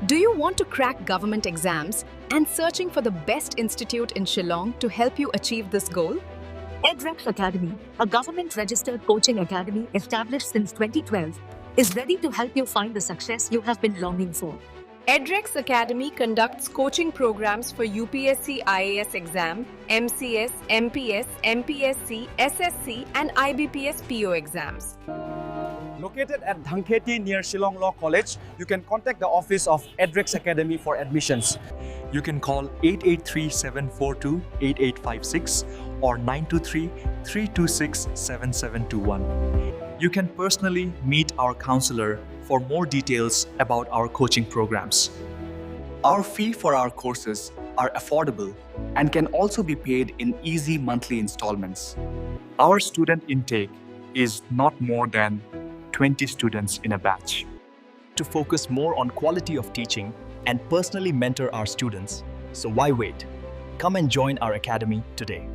Do you want to crack government exams and searching for the best institute in Shillong to help you achieve this goal? Advertisement Academy, a government-registered coaching academy established since 2012, is ready to help you find the success you have been longing for. Adrex Academy conducts coaching programs for UPSC IAS exam, MCS, MPS, MPSC, SSC and IBPS PO exams. Located at Dhangkheti near Shillong Law College, you can contact the office of Adrex Academy for admissions. You can call 883-742-8856 or 923-326-7721. You can personally meet our counselor for more details about our coaching programs. Our fee for our courses are affordable and can also be paid in easy monthly installments. Our student intake is not more than 20 students in a batch. To focus more on quality of teaching and personally mentor our students, so why wait? Come and join our academy today.